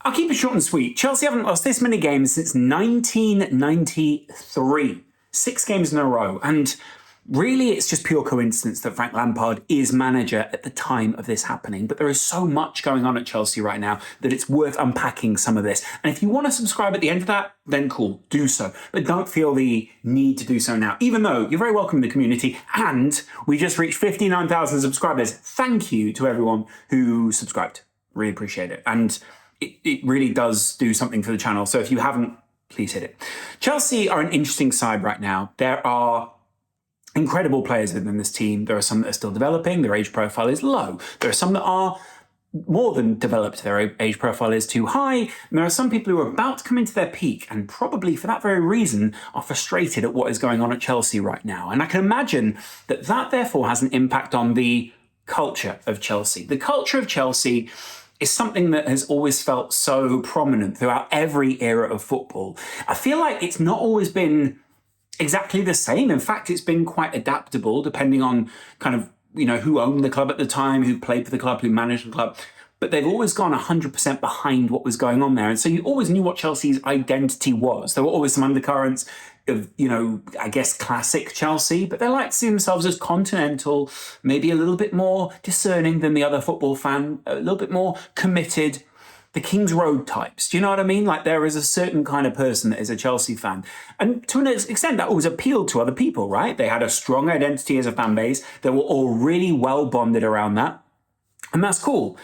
I'll keep it short and sweet. Chelsea haven't lost this many games since 1993. 6 games in a row. And really, it's just pure coincidence that Frank Lampard is manager at the time of this happening. But there is so much going on at Chelsea right now that it's worth unpacking some of this. And if you want to subscribe at the end of that, then cool, do so. But don't feel the need to do so now, even though you're very welcome in the community. And we just reached 59,000 subscribers. Thank you to everyone who subscribed. Really appreciate it. And it really does do something for the channel. So if you haven't, please hit it. Chelsea are an interesting side right now. There are incredible players within this team. There are some that are still developing. Their age profile is low. There are some that are more than developed. Their age profile is too high. And there are some people who are about to come into their peak and probably for that very reason are frustrated at what is going on at Chelsea right now. And I can imagine that that therefore has an impact on the culture of Chelsea. The culture of Chelsea is something that has always felt so prominent throughout every era of football. I feel like it's not always been exactly the same. In fact, it's been quite adaptable depending on kind of, who owned the club at the time, who played for the club, who managed the club. But they've always gone 100% behind what was going on there. And so you always knew what Chelsea's identity was. There were always some undercurrents of, I guess, classic Chelsea, but they like to see themselves as continental, maybe a little bit more discerning than the other football fan, a little bit more committed, the King's Road types. Do you know what I mean? Like there is a certain kind of person that is a Chelsea fan. And to an extent, that always appealed to other people, right? They had a strong identity as a fan base. They were all really well bonded around that. And that's cool.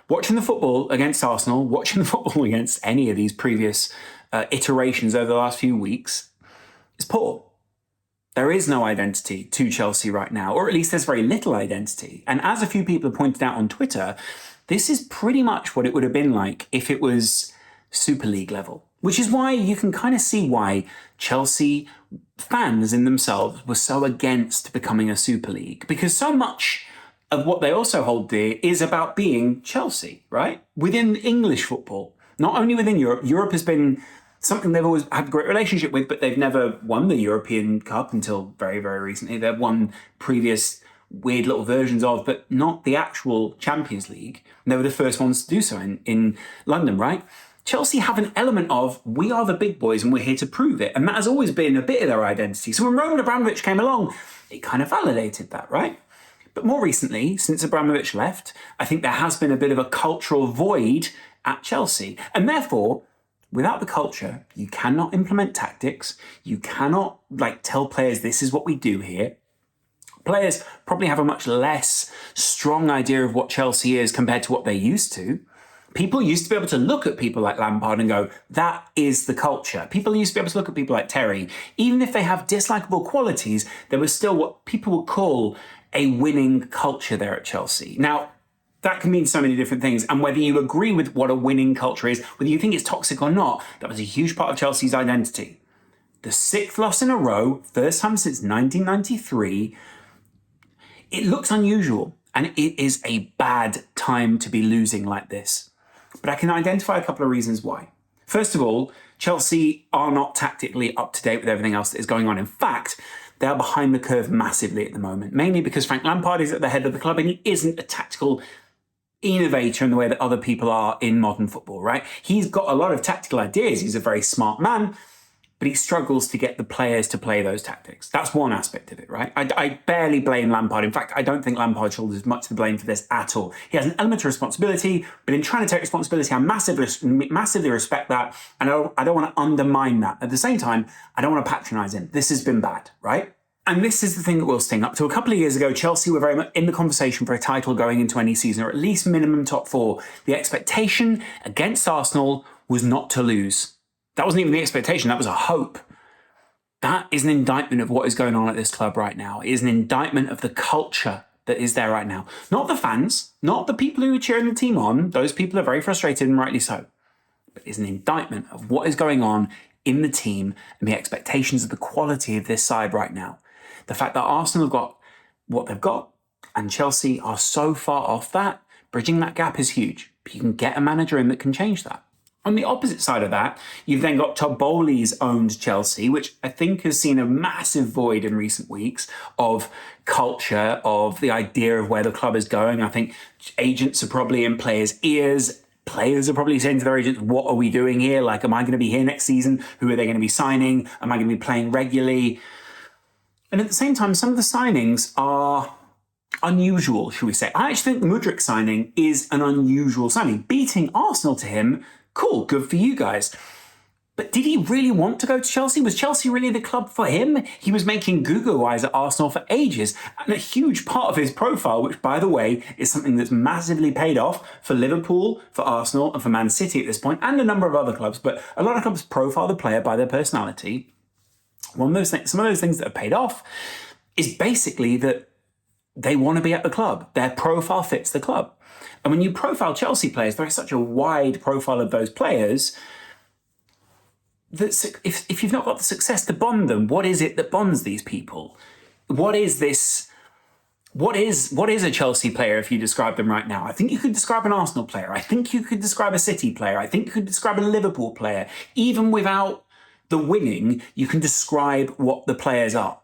Watching the football against Arsenal, watching the football against any of these previous iterations over the last few weeks is poor. There is no identity to Chelsea right now, or at least there's very little identity. And as a few people have pointed out on Twitter, this is pretty much what it would have been like if it was Super League level, which is why you can kind of see why Chelsea fans in themselves were so against becoming a Super League, because so much of what they also hold dear is about being Chelsea, right? Within English football, not only within Europe. Europe has been something they've always had a great relationship with, but they've never won the European Cup until very, very recently. They've won previous weird little versions of, but not the actual Champions League. And they were the first ones to do so in London, right? Chelsea have an element of, we are the big boys and we're here to prove it. And that has always been a bit of their identity. So when Roman Abramovich came along, it kind of validated that, right? But more recently, since Abramovich left, I think there has been a bit of a cultural void at Chelsea. And therefore, without the culture, you cannot implement tactics. You cannot tell players, this is what we do here. Players probably have a much less strong idea of what Chelsea is compared to what they used to. People used to be able to look at people like Lampard and go, that is the culture. People used to be able to look at people like Terry. Even if they have dislikable qualities, there was still what people would call a winning culture there at Chelsea. Now, that can mean so many different things. And whether you agree with what a winning culture is, whether you think it's toxic or not, that was a huge part of Chelsea's identity. The 6th loss in a row, first time since 1993, it looks unusual, and it is a bad time to be losing like this. But I can identify a couple of reasons why. First of all, Chelsea are not tactically up to date with everything else that is going on. In fact, they are behind the curve massively at the moment, mainly because Frank Lampard is at the head of the club and he isn't a tactical innovator in the way that other people are in modern football, right? He's got a lot of tactical ideas. He's a very smart man, but he struggles to get the players to play those tactics. That's one aspect of it, right? I barely blame Lampard. In fact, I don't think Lampard shoulders much of the blame for this at all. He has an element of responsibility, but in trying to take responsibility, I massively respect that, and I don't want to undermine that. At the same time, I don't want to patronise him. This has been bad, right? And this is the thing that will sting. Up to a couple of years ago, Chelsea were very much in the conversation for a title going into any season, or at least minimum top 4. The expectation against Arsenal was not to lose. That wasn't even the expectation, that was a hope. That is an indictment of what is going on at this club right now. It is an indictment of the culture that is there right now. Not the fans, not the people who are cheering the team on. Those people are very frustrated and rightly so. But it's an indictment of what is going on in the team and the expectations of the quality of this side right now. The fact that Arsenal have got what they've got and Chelsea are so far off that, bridging that gap is huge. But you can get a manager in that can change that. On the opposite side of that, you've then got Todd Bowley's owned Chelsea, which I think has seen a massive void in recent weeks of culture, of the idea of where the club is going. I think agents are probably in players' ears. Players are probably saying to their agents, what are we doing here? Like, am I going to be here next season? Who are they going to be signing? Am I going to be playing regularly? And at the same time, some of the signings are unusual, should we say. I actually think the Mudryk signing is an unusual signing. Beating Arsenal to him, cool, good for you guys. But did he really want to go to Chelsea? Was Chelsea really the club for him? He was making Google eyes at Arsenal for ages. And a huge part of his profile, which, by the way, is something that's massively paid off for Liverpool, for Arsenal, and for Man City at this point, and a number of other clubs. But a lot of clubs profile the player by their personality. Some of those things that have paid off is basically that they want to be at the club. Their profile fits the club. And when you profile Chelsea players, there is such a wide profile of those players that if you've not got the success to bond them, what is it that bonds these people? What is this? What is a Chelsea player if you describe them right now? I think you could describe an Arsenal player. I think you could describe a City player. I think you could describe a Liverpool player. Even without the winning, you can describe what the players are.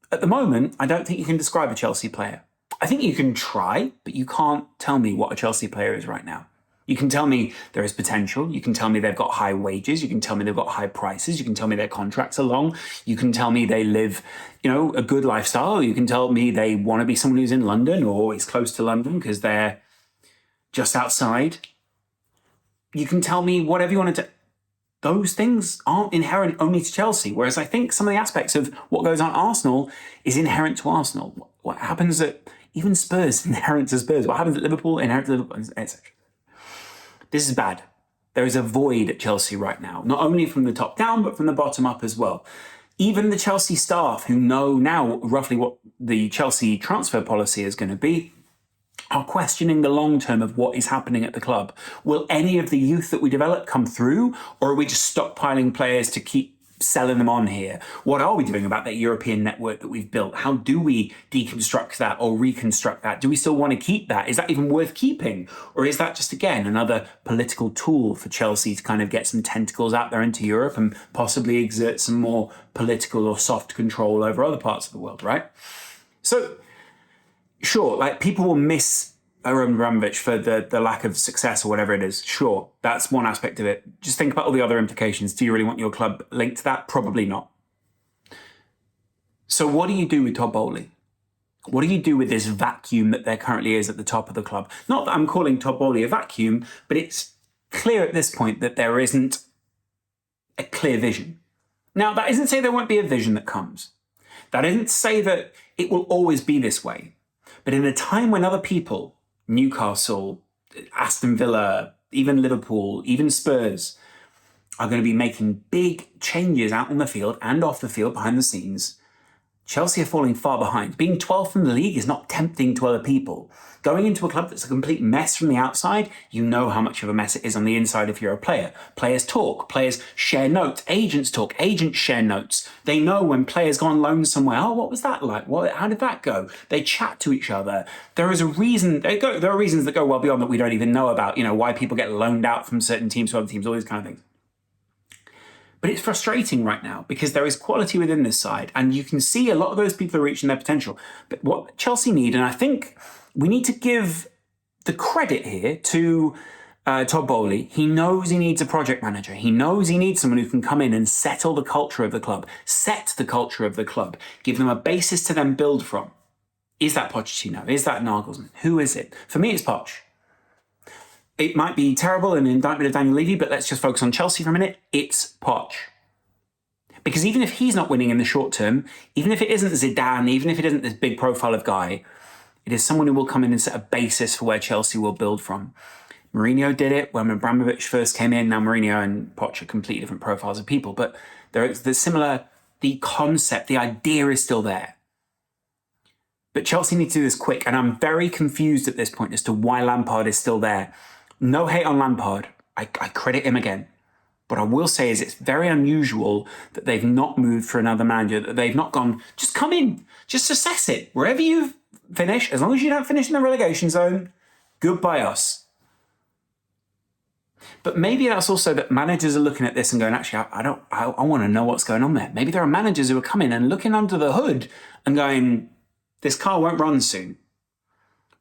At the moment, I don't think you can describe a Chelsea player. I think you can try, but you can't tell me what a Chelsea player is right now. You can tell me there is potential. You can tell me they've got high wages. You can tell me they've got high prices. You can tell me their contracts are long. You can tell me they live, a good lifestyle. You can tell me they want to be someone who's in London or is close to London because they're just outside. You can tell me whatever you want to. Those things aren't inherent only to Chelsea. Whereas I think some of the aspects of what goes on at Arsenal is inherent to Arsenal. What happens at even Spurs inherent to Spurs. What happens at Liverpool inherent to Liverpool, etc. This is bad. There is a void at Chelsea right now, not only from the top down, but from the bottom up as well. Even the Chelsea staff, who know now roughly what the Chelsea transfer policy is going to be, are questioning the long term of what is happening at the club. Will any of the youth that we develop come through, or are we just stockpiling players to keep selling them on here? What are we doing about that European network that we've built? How do we deconstruct that or reconstruct that? Do we still want to keep that? Is that even worth keeping? Or is that just, again, another political tool for Chelsea to kind of get some tentacles out there into Europe and possibly exert some more political or soft control over other parts of the world, right? So, sure, like people will miss Roman Abramovich for the lack of success or whatever it is. Sure, that's one aspect of it. Just think about all the other implications. Do you really want your club linked to that? Probably not. So what do you do with Todd Boehly? What do you do with this vacuum that there currently is at the top of the club? Not that I'm calling Todd Boehly a vacuum, but it's clear at this point that there isn't a clear vision. Now, that isn't to say there won't be a vision that comes. That isn't to say that it will always be this way. But in a time when other people, Newcastle, Aston Villa, even Liverpool, even Spurs, are going to be making big changes out on the field and off the field behind the scenes, Chelsea are falling far behind. Being 12th in the league is not tempting to other people. Going into a club that's a complete mess from the outside, you know how much of a mess it is on the inside if you're a player. Players talk, players share notes, agents talk, agents share notes. They know when players go on loan somewhere, oh, what was that like? How did that go? They chat to each other. There is a reason, there are reasons that go well beyond that we don't even know about, why people get loaned out from certain teams to other teams, all these kind of things. But it's frustrating right now because there is quality within this side and you can see a lot of those people are reaching their potential. But what Chelsea need, and I think we need to give the credit here to Todd Boehly. He knows he needs a project manager. He knows he needs someone who can come in and settle the culture of the club, give them a basis to then build from. Is that Pochettino? Is that Nagelsmann? Who is it? For me, it's Poch. It might be terrible and an indictment of Daniel Levy, but let's just focus on Chelsea for a minute. It's Poch. Because even if he's not winning in the short term, even if it isn't Zidane, even if it isn't this big profile of guy, it is someone who will come in and set a basis for where Chelsea will build from. Mourinho did it when Abramovich first came in. Now Mourinho and Poch are completely different profiles of people, but there's similar, the concept, the idea is still there. But Chelsea need to do this quick, and I'm very confused at this point as to why Lampard is still there. No hate on Lampard. I credit him again. What I will say is it's very unusual that they've not moved for another manager, that they've not gone, just come in, just assess it. Wherever you finish, as long as you don't finish in the relegation zone, goodbye us. But maybe that's also that managers are looking at this and going, actually, I want to know what's going on there. Maybe there are managers who are coming and looking under the hood and going, this car won't run soon.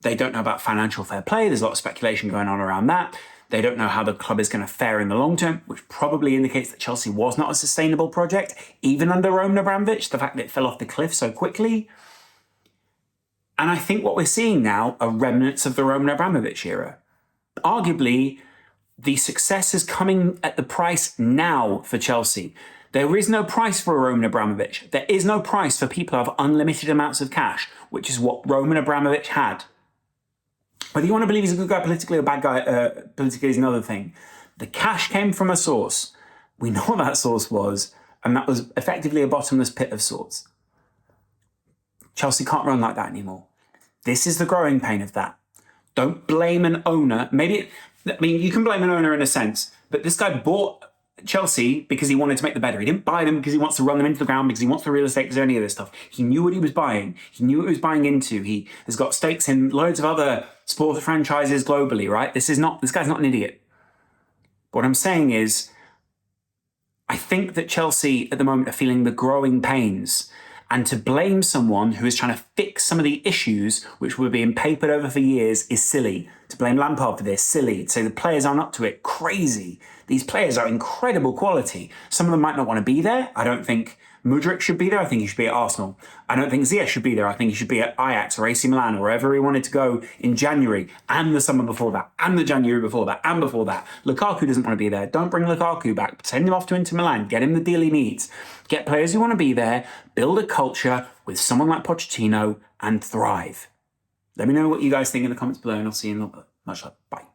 They don't know about financial fair play. There's a lot of speculation going on around that. They don't know how the club is going to fare in the long term, which probably indicates that Chelsea was not a sustainable project, even under Roman Abramovich, the fact that it fell off the cliff so quickly. And I think what we're seeing now are remnants of the Roman Abramovich era. Arguably, the success is coming at the price now for Chelsea. There is no price for Roman Abramovich. There is no price for people who have unlimited amounts of cash, which is what Roman Abramovich had. Whether you want to believe he's a good guy politically or bad guy politically is another thing. The cash came from a source. We know what that source was, and that was effectively a bottomless pit of sorts. Chelsea can't run like that anymore. This is the growing pain of that. Don't blame an owner. You can blame an owner in a sense, but this guy bought Chelsea because he wanted to make them better. He didn't buy them because he wants to run them into the ground, because he wants the real estate, because of any of this stuff. He knew what he was buying. He knew what he was buying into. He has got stakes in loads of other sports franchises globally, right? This guy's not an idiot. What I'm saying is, I think that Chelsea at the moment are feeling the growing pains. And to blame someone who is trying to fix some of the issues which were being papered over for years is silly. To blame Lampard for this, silly. To say the players aren't up to it, crazy. These players are incredible quality. Some of them might not want to be there. I don't think Mudryk should be there. I think he should be at Arsenal. I don't think Ziyech should be there. I think he should be at Ajax or AC Milan or wherever he wanted to go in January and the summer before that and the January before that and before that. Lukaku doesn't want to be there. Don't bring Lukaku back. Send him off to Inter Milan. Get him the deal he needs. Get players who want to be there. Build a culture with someone like Pochettino and thrive. Let me know what you guys think in the comments below, and I'll see you in a little bit. Much love. Bye.